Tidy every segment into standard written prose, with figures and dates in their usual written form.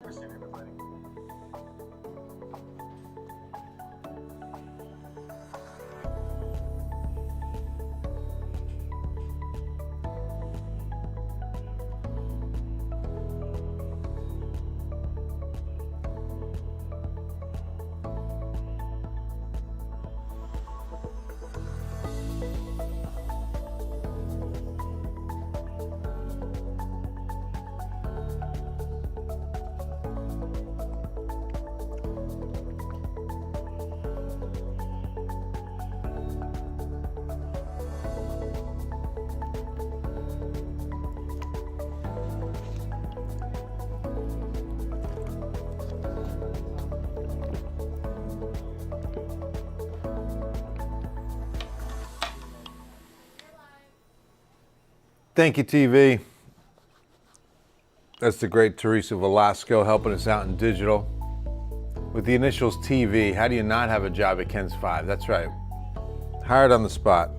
Question, everybody. Thank you, TV. That's the great Teresa Velasco helping us out in digital. With the initials TV, how do you not have a job at Ken's 5? That's right. Hired on the spot.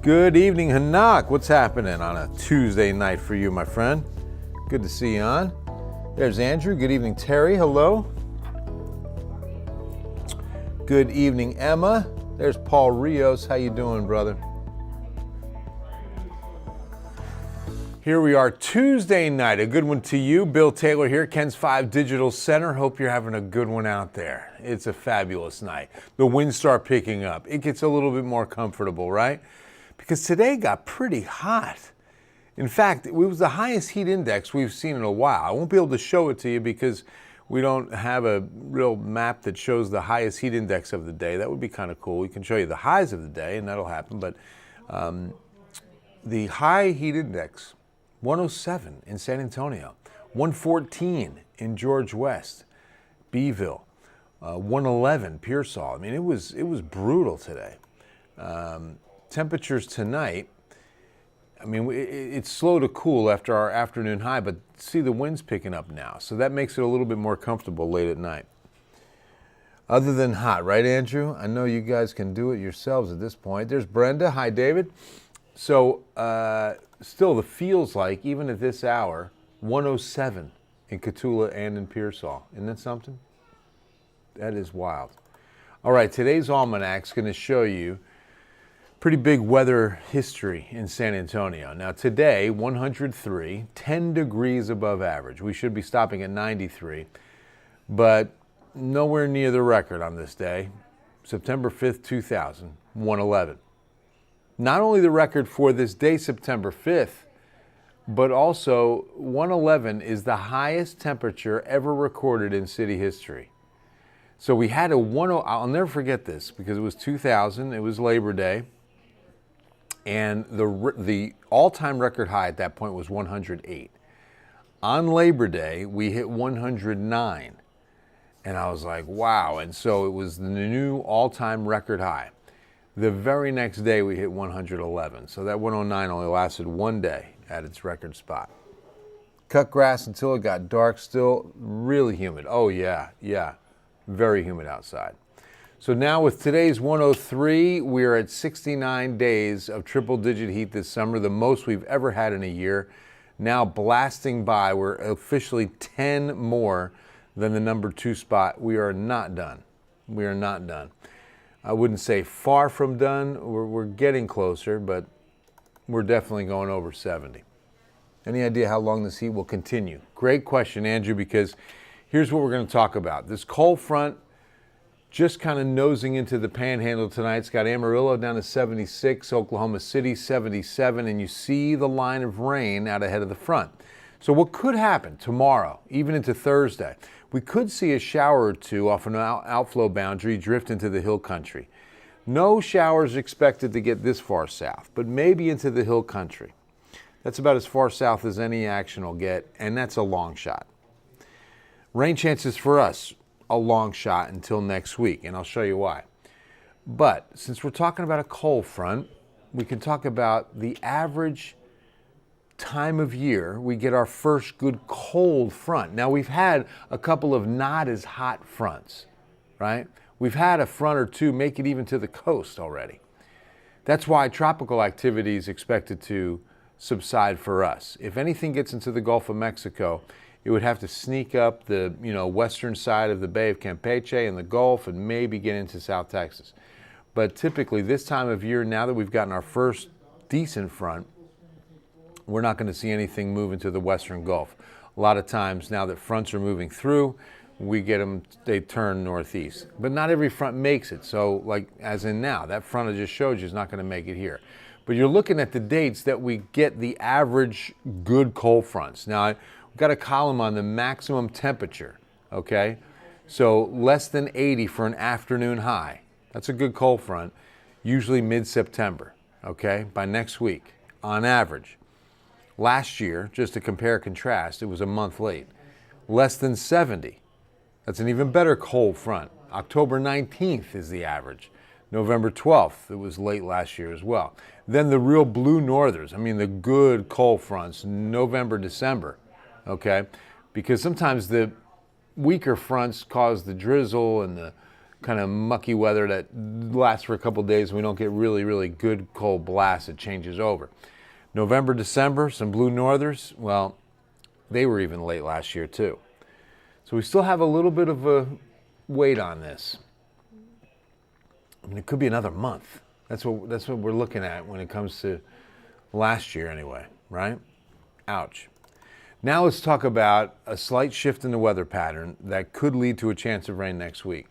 Good evening, Hanak. What's happening on a Tuesday night for you, my friend? Good to see you on. There's Andrew. Good evening, Terry. Hello. Good evening, Emma. There's Paul Rios. How you doing, brother? Here we are, Tuesday night. A good one to you. Bill Taylor here, Ken's 5 Digital Center. Hope you're having a good one out there. It's a fabulous night. The winds start picking up. It gets a little bit more comfortable, right? Because today got pretty hot. In fact, it was the highest heat index we've seen in a while. I won't be able to show it to you because we don't have a real map that shows the highest heat index of the day. That would be kind of cool. We can show you the highs of the day, and that'll happen. But the high heat index, 107 in San Antonio, 114 in George West, Beeville, 111 Pearsall. I mean, it was brutal today. Temperatures tonight, I mean, it's slow to cool after our afternoon high, but see the winds picking up now. So that makes it a little bit more comfortable late at night. Other than hot, right, Andrew? I know you guys can do it yourselves at this point. There's Brenda. Hi, David. So still, the feels like, even at this hour, 107 in Cotulla and in Pearsall. Isn't that something? That is wild. All right, today's almanac's going to show you pretty big weather history in San Antonio. Now today, 103, 10 degrees above average. We should be stopping at 93, but nowhere near the record on this day, September 5th, 2000, 111. Not only the record for this day, September 5th, but also 111 is the highest temperature ever recorded in city history. So we had a 10, I'll never forget this because it was 2000, it was Labor Day. And the all-time record high at that point was 108. On Labor Day, we hit 109. And I was like, wow. And so it was the new all-time record high. The very next day, we hit 111. So that 109 only lasted one day at its record spot. Cut grass until it got dark, still really humid. Oh, yeah, very humid outside. So now with today's 103, we are at 69 days of triple-digit heat this summer, the most we've ever had in a year. Now blasting by, we're officially 10 more than the number 2 spot. We are not done. We are not done. I wouldn't say far from done. We're getting closer, but we're definitely going over 70. Any idea how long this heat will continue? Great question, Andrew, because here's what we're going to talk about. This cold front just kind of nosing into the panhandle tonight. It's got Amarillo down to 76, Oklahoma City 77, and you see the line of rain out ahead of the front. So what could happen tomorrow, even into Thursday? We could see a shower or two off an outflow boundary drift into the hill country. No showers expected to get this far south, but maybe into the hill country. That's about as far south as any action will get, and that's a long shot. Rain chances for us, a long shot until next week, and I'll show you why. But since we're talking about a cold front, we can talk about the average time of year we get our first good cold front. Now, we've had a couple of not as hot fronts, right? We've had a front or two make it even to the coast already. That's why tropical activity is expected to subside for us. If anything gets into the Gulf of Mexico, it would have to sneak up the western side of the Bay of Campeche and the Gulf and maybe get into South Texas. But typically this time of year, now that we've gotten our first decent front, we're not going to see anything move into the western Gulf. A lot of times now that fronts are moving through, we get them, they turn northeast. But not every front makes it. So like as in now, that front I just showed you is not going to make it here. But you're looking at the dates that we get the average good cold fronts. Now, we've got a column on the maximum temperature, okay? So less than 80 for an afternoon high. That's a good cold front, usually mid-September, okay, by next week, on average. Last year, just to compare and contrast, it was a month late. Less than 70. That's an even better cold front. October 19th is the average. November 12th, it was late last year as well. Then the real blue northers, I mean the good cold fronts, November, December, okay? Because sometimes the weaker fronts cause the drizzle and the kind of mucky weather that lasts for a couple of days. We don't get really, really good cold blasts. It changes over. November, December, some blue northers, well, they were even late last year too. So we still have a little bit of a wait on this. I mean, it could be another month. That's what we're looking at when it comes to last year anyway, right? Ouch. Now let's talk about a slight shift in the weather pattern that could lead to a chance of rain next week.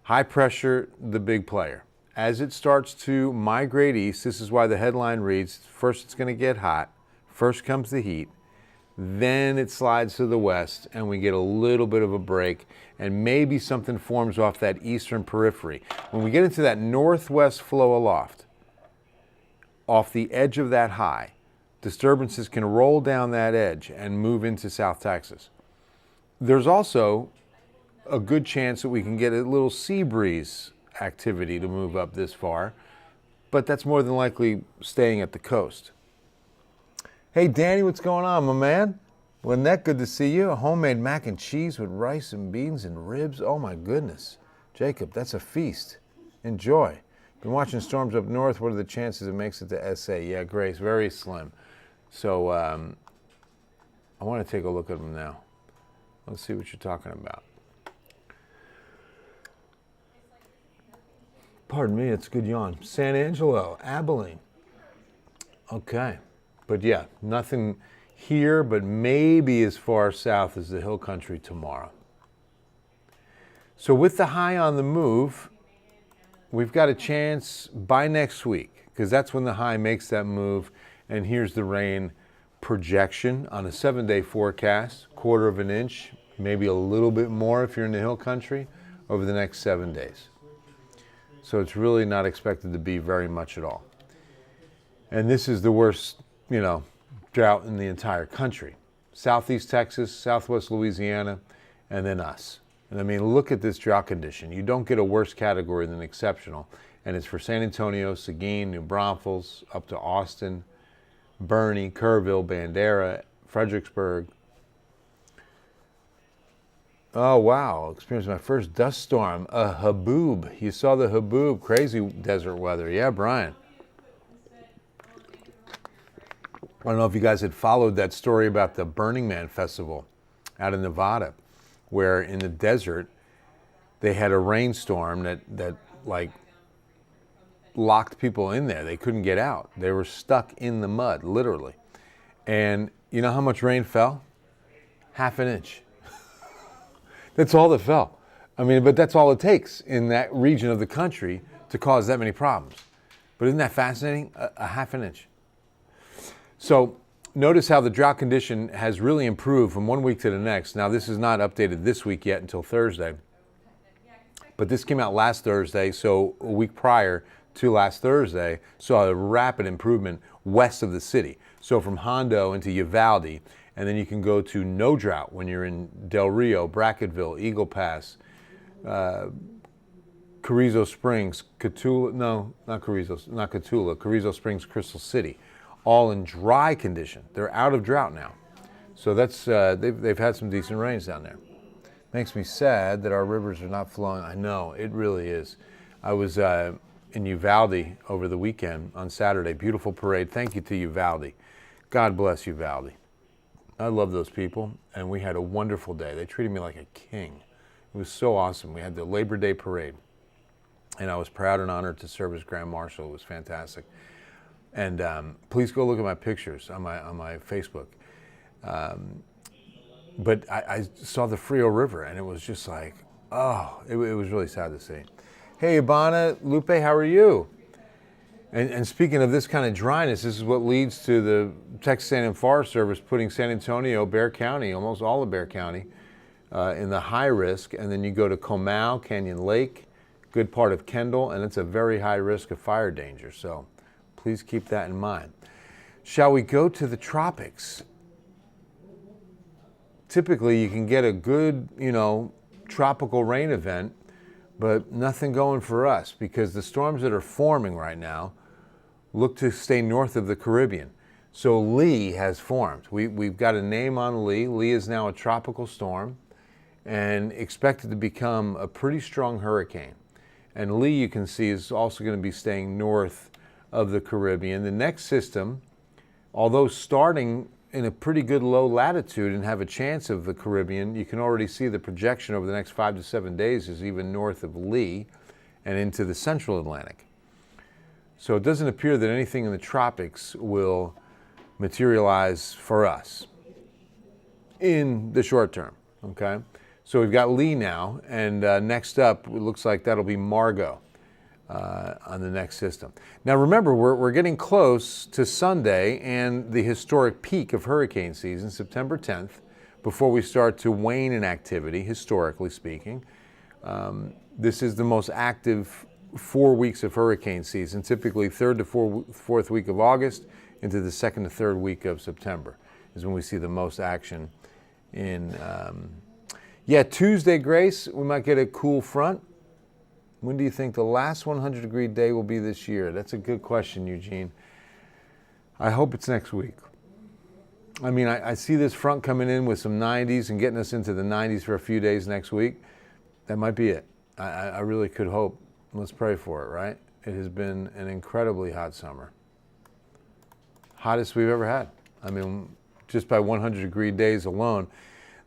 High pressure, the big player. As it starts to migrate east, this is why the headline reads, first it's going to get hot, first comes the heat, then it slides to the west and we get a little bit of a break and maybe something forms off that eastern periphery. When we get into that northwest flow aloft, off the edge of that high, disturbances can roll down that edge and move into South Texas. There's also a good chance that we can get a little sea breeze activity to move up this far, but that's more than likely staying at the coast. Hey, Danny, what's going on, my man? Lynette, good to see you. A homemade mac and cheese with rice and beans and ribs. Oh, my goodness. Jacob, that's a feast. Enjoy. Been watching storms up north. What are the chances it makes it to SA? Yeah, Grace, very slim. So I want to take a look at them now. Let's see what you're talking about. Pardon me, it's a good yawn. San Angelo, Abilene. Okay. But yeah, nothing here, but maybe as far south as the hill country tomorrow. So with the high on the move, we've got a chance by next week, because that's when the high makes that move. And here's the rain projection on a 7-day forecast, 1/4 of an inch, maybe a little bit more if you're in the hill country, over the next 7 days. So it's really not expected to be very much at all. And this is the worst, drought in the entire country. Southeast Texas, Southwest Louisiana, and then us. And I mean, look at this drought condition. You don't get a worse category than exceptional. And it's for San Antonio, Seguin, New Braunfels, up to Austin, Bernie, Kerrville, Bandera, Fredericksburg. Oh, wow. Experienced my first dust storm. A haboob. You saw the haboob. Crazy desert weather. Yeah, Brian. I don't know if you guys had followed that story about the Burning Man Festival out in Nevada, where in the desert they had a rainstorm that locked people in there. They couldn't get out. They were stuck in the mud, literally. And you know how much rain fell? 1/2 inch. That's all that fell. I mean, but that's all it takes in that region of the country to cause that many problems. But isn't that fascinating? A 1/2 inch. So notice how the drought condition has really improved from one week to the next. Now, this is not updated this week yet until Thursday. But this came out last Thursday, so a week prior to last Thursday, saw a rapid improvement west of the city. So from Hondo into Uvalde, and then you can go to no drought when you're in Del Rio, Bracketville, Eagle Pass, Carrizo Springs, Carrizo Springs, Crystal City, all in dry condition. They're out of drought now. So that's they've had some decent rains down there. Makes me sad that our rivers are not flowing. I know, it really is. I was in Uvalde over the weekend on Saturday. Beautiful parade. Thank you to Uvalde. God bless Uvalde. I love those people, and we had a wonderful day. They treated me like a king. It was so awesome. We had the Labor Day parade, and I was proud and honored to serve as Grand Marshal. It was fantastic. And please go look at my pictures on my Facebook. But I saw the Frio River, and it was just like, oh, it was really sad to see. Hey, Ivana, Lupe, how are you? And speaking of this kind of dryness, this is what leads to the Texas A&M Forest Service putting San Antonio, Bexar County, almost all of Bexar County, in the high risk. And then you go to Comal, Canyon Lake, good part of Kendall, and it's a very high risk of fire danger. So please keep that in mind. Shall we go to the tropics? Typically, you can get a good, tropical rain event, but nothing going for us because the storms that are forming right now look to stay north of the Caribbean. So Lee has formed. We've got a name on Lee. Lee is now a tropical storm and expected to become a pretty strong hurricane. And Lee, you can see, is also going to be staying north of the Caribbean. The next system, although starting in a pretty good low latitude and have a chance of the Caribbean, you can already see the projection over the next 5 to 7 days is even north of Lee and into the central Atlantic. So it doesn't appear that anything in the tropics will materialize for us in the short term, okay? So we've got Lee now, and next up, it looks like that'll be Margot on the next system. Now remember, we're getting close to Sunday and the historic peak of hurricane season, September 10th, before we start to wane in activity, historically speaking. This is the most active 4 weeks of hurricane season, typically 3rd to 4th week of August into the 2nd to 3rd week of September is when we see the most action in, Tuesday, Grace, we might get a cool front. When do you think the last 100-degree day will be this year? That's a good question, Eugene. I hope it's next week. I mean, I see this front coming in with some 90s and getting us into the 90s for a few days next week. That might be it. I really could hope. Let's pray for it, right? It has been an incredibly hot summer. Hottest we've ever had. I mean, just by 100-degree days alone.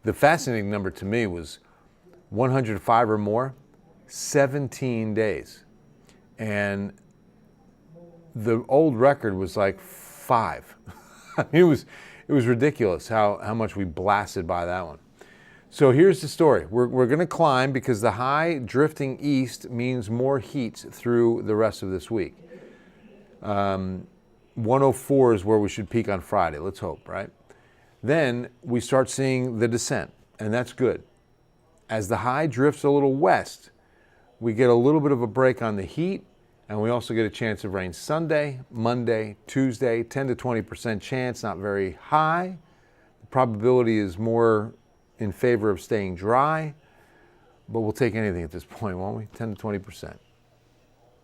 The fascinating number to me was 105 or more, 17 days. And the old record was like 5. I mean, it was ridiculous how much we blasted by that one. So here's the story. We're going to climb because the high drifting east means more heat through the rest of this week. 104 is where we should peak on Friday. Let's hope, right? Then we start seeing the descent, and that's good. As the high drifts a little west, we get a little bit of a break on the heat, and we also get a chance of rain Sunday, Monday, Tuesday, 10 to 20% chance, not very high. The probability is more in favor of staying dry, but we'll take anything at this point, won't we? 10 to 20%.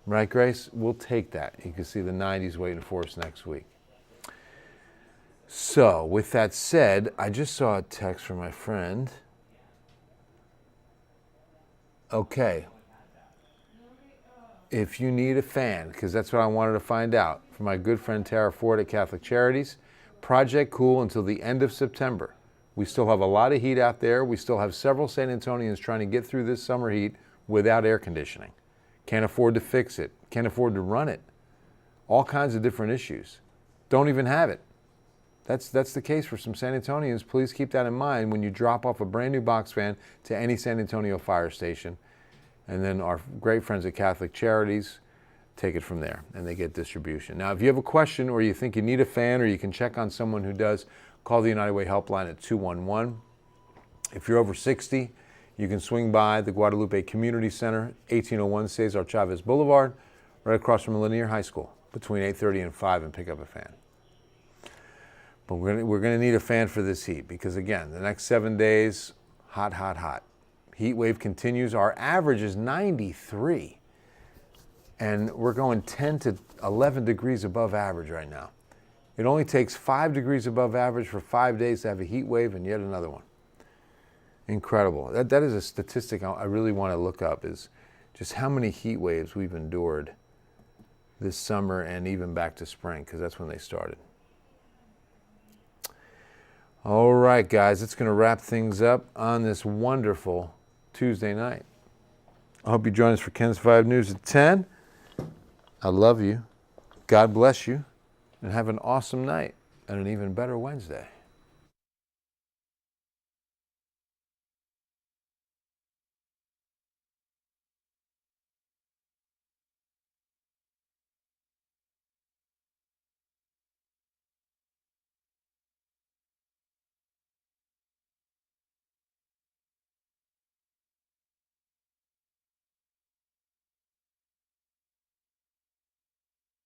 Right, Grace? We'll take that. You can see the 90s waiting for us next week. So, with that said, I just saw a text from my friend. Okay. If you need a fan, because that's what I wanted to find out from my good friend Tara Ford at Catholic Charities, Project Cool until the end of September. We still have a lot of heat out there. We still have several San Antonians trying to get through this summer heat without air conditioning. Can't afford to fix it. Can't afford to run it. All kinds of different issues. Don't even have it. That's the case for some San Antonians. Please keep that in mind when you drop off a brand new box fan to any San Antonio fire station. And then our great friends at Catholic Charities take it from there, and they get distribution. Now, if you have a question or you think you need a fan or you can check on someone who does, call the United Way helpline at 211. If you're over 60, you can swing by the Guadalupe Community Center, 1801 Cesar Chavez Boulevard, right across from Lanier High School, between 8:30 and 5, and pick up a fan. But we're gonna need a fan for this heat because, again, the next 7 days, hot, hot, hot. Heat wave continues. Our average is 93, and we're going 10 to 11 degrees above average right now. It only takes 5 degrees above average for 5 days to have a heat wave and yet another one. Incredible. That is a statistic I really want to look up, is just how many heat waves we've endured this summer and even back to spring, because that's when they started. All right, guys, that's going to wrap things up on this wonderful Tuesday night. I hope you join us for Ken's 5 News at 10. I love you. God bless you. And have an awesome night and an even better Wednesday.